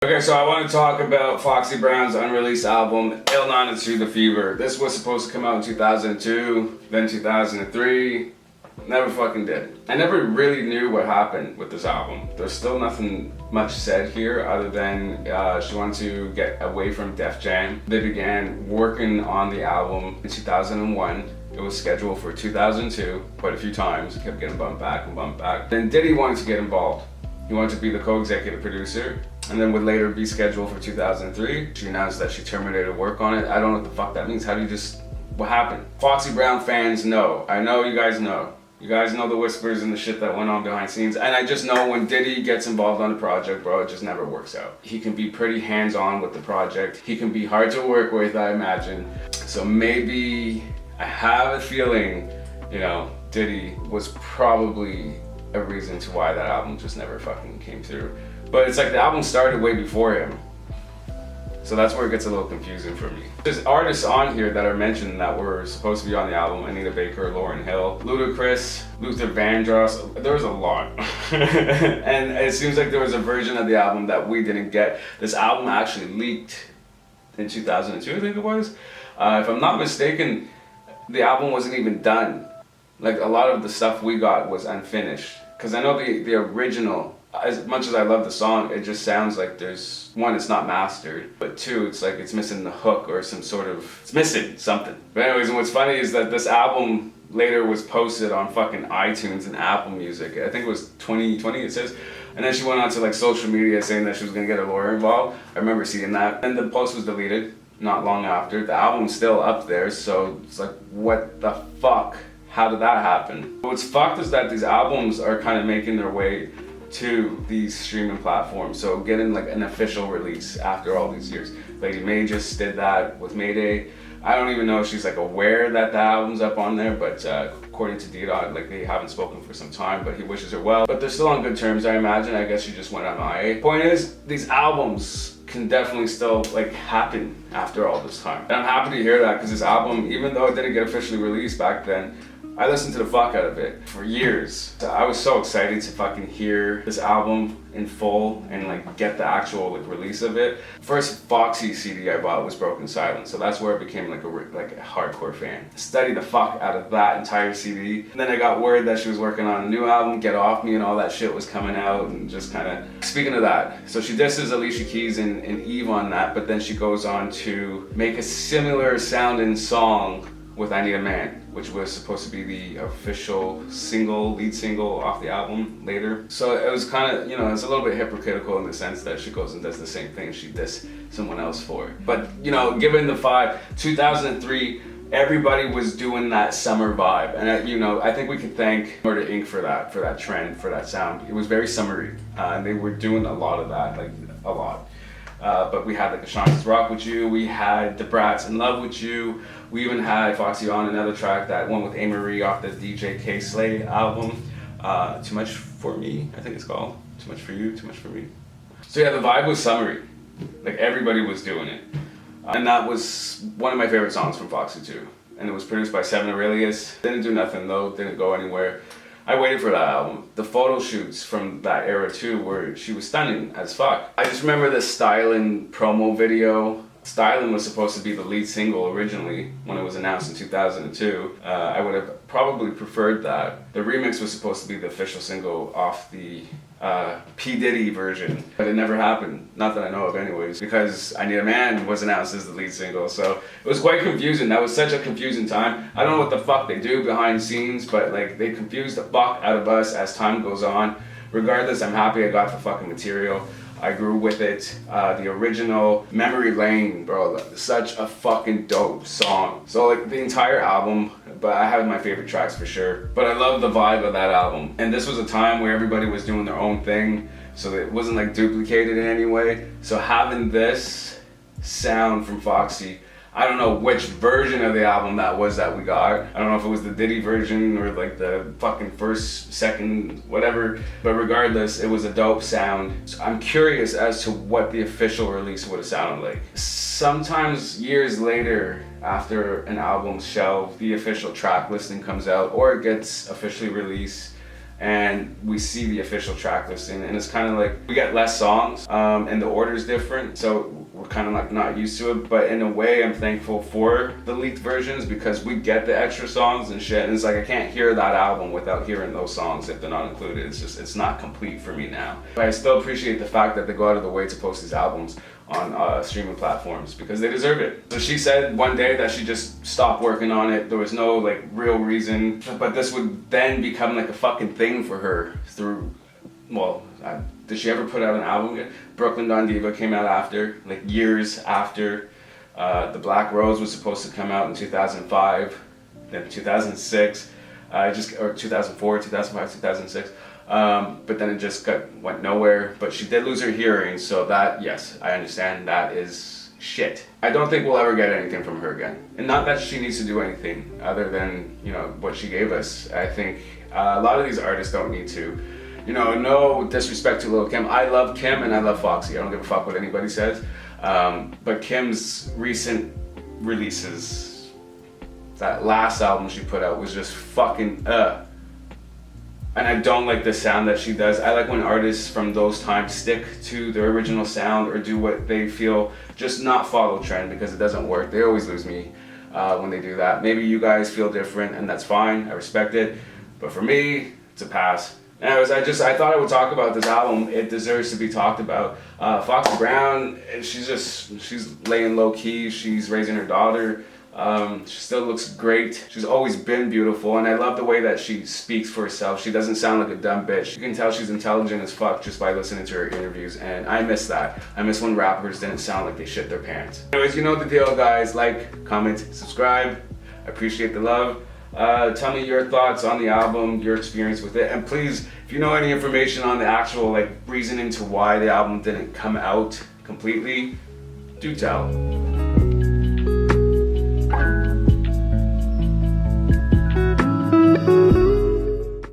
Okay, so I want to talk about Foxy Brown's unreleased album, Il Non It's The Fever. This was supposed to come out in 2002, then 2003. Never fucking did. I never really knew what happened with this album. There's still nothing much said here other than she wanted to get away from Def Jam. They began working on the album in 2001. It was scheduled for 2002 quite a few times. It kept getting bumped back and bumped back. Then Diddy wanted to get involved. He wanted to be the co-executive producer, and then would later be scheduled for 2003. She announced that she terminated work on it. I don't know what the fuck that means. How do you just, what happened? Foxy Brown fans know. I know you guys know. You guys know the whispers and the shit that went on behind scenes. And I just know when Diddy gets involved on a project, bro, it just never works out. He can be pretty hands-on with the project. He can be hard to work with, I imagine. So maybe, I have a feeling, Diddy was probably a reason to why that album just never fucking came through. But it's like the album started way before him. So that's where it gets a little confusing for me. There's artists on here that are mentioned that were supposed to be on the album. Anita Baker, Lauryn Hill, Ludacris, Luther Vandross. There was a lot. And it seems like there was a version of the album that we didn't get. This album actually leaked in 2002, I think it was. If I'm not mistaken, the album wasn't even done. Like a lot of the stuff we got was unfinished. Because I know the original, as much as I love the song, it just sounds like there's, one, it's not mastered, but two, it's like it's missing the hook or some sort of, it's missing something. But anyways, and what's funny is that this album later was posted on fucking iTunes and Apple Music. I think it was 2020 it says. And then she went on to like social media saying that she was gonna get a lawyer involved. I remember seeing that. And the post was deleted not long after. The album's still up there, so it's like, what the fuck? How did that happen? What's fucked is that these albums are kind of making their way to these streaming platforms, so getting like an official release after all these years. Lady May just did that with Mayday. I don't even know if she's like aware that the album's up on there, but according to D-Dot, like they haven't spoken for some time, but he wishes her well. But they're still on good terms, I imagine. I guess she just went MIA. Point is, these albums can definitely still like happen after all this time. And I'm happy to hear that, because this album, even though it didn't get officially released back then, I listened to the fuck out of it for years. I was so excited to fucking hear this album in full and like get the actual like release of it. First Foxy CD I bought was Broken Silence, so that's where I became like a hardcore fan. Studied the fuck out of that entire CD. And then I got word that she was working on a new album, Get Off Me, and all that shit was coming out, and just kind of, speaking of that, so she disses Alicia Keys and Eve on that, but then she goes on to make a similar sounding song with I Need a Man, which was supposed to be the official lead single off the album later. So it was kind of, it's a little bit hypocritical in the sense that she goes and does the same thing she dissed someone else for. But, given the vibe, 2003, everybody was doing that summer vibe. And, I think we can thank Murder Inc. for that trend, for that sound. It was very summery. And they were doing a lot of that, like a lot. But we had like Ashanti's Rock With You, we had The Brats In Love With You, we even had Foxy on another track, that one with A-Marie off the DJ K Slay album, Too Much For Me, I think it's called. Too Much For You, Too Much For Me. So yeah, the vibe was summery. Like everybody was doing it. And that was one of my favorite songs from Foxy too. And it was produced by Seven Aurelius. Didn't do nothing though, didn't go anywhere. I waited for that album. The photo shoots from that era too, where she was stunning as fuck. I just remember the Styling promo video. Styling was supposed to be the lead single originally when it was announced in 2002. I would have probably preferred that. The remix was supposed to be the official single off the P. Diddy version, but it never happened. Not that I know of anyways, because I Need a Man was announced as the lead single, so it was quite confusing. That was such a confusing time. I don't know what the fuck they do behind scenes, but like they confuse the fuck out of us as time goes on. Regardless, I'm happy I got the fucking material. I grew with it. The original Memory Lane, bro, such a fucking dope song. So like the entire album, but I have my favorite tracks for sure. But I love the vibe of that album. And this was a time where everybody was doing their own thing, so it wasn't like duplicated in any way. So having this sound from Foxy, I don't know which version of the album that was that we got. I don't know if it was the Diddy version or like the fucking first, second, whatever. But regardless, it was a dope sound. So I'm curious as to what the official release would have sounded like. Sometimes years later, after an album's shelved, the official track listing comes out or it gets officially released. and we see the official track listing, and it's kind of like we get less songs, and the order is different, so we're kind of like not used to it. But in a way, I'm thankful for the leaked versions because we get the extra songs and shit, and it's like I can't hear that album without hearing those songs if they're not included. It's not complete for me now. But I still appreciate the fact that they go out of the way to post these albums on streaming platforms because they deserve it. So she said one day that she just stopped working on it. There was no like real reason, but this would then become like a fucking thing for her through, well, did she ever put out an album again? Brooklyn Don Diva came out after, like years after. The Black Rose was supposed to come out in 2005, then 2006, or 2004, 2005, 2006. But then it just went nowhere. But she did lose her hearing, so that, yes, I understand that is shit. I don't think we'll ever get anything from her again. And not that she needs to do anything other than, you know, what she gave us. I think a lot of these artists don't need to. You know, no disrespect to Lil' Kim. I love Kim and I love Foxy. I don't give a fuck what anybody says. But Kim's recent releases, that last album she put out was just fucking and I don't like the sound that she does. I like when artists from those times stick to their original sound or do what they feel, just not follow trend, because it doesn't work. They always lose me when they do that. Maybe you guys feel different and that's fine, I respect it. But for me, it's a pass. Anyways, I thought I would talk about this album. It deserves to be talked about. Foxy Brown, she's laying low key. She's raising her daughter. She still looks great. She's always been beautiful, and I love the way that she speaks for herself. She doesn't sound like a dumb bitch. You can tell she's intelligent as fuck just by listening to her interviews, and I miss that. I miss when rappers didn't sound like they shit their pants. Anyways, you know the deal, guys. Like, comment, subscribe. I appreciate the love. Tell me your thoughts on the album, your experience with it, and please, if you know any information on the actual like reasoning to why the album didn't come out completely, do tell.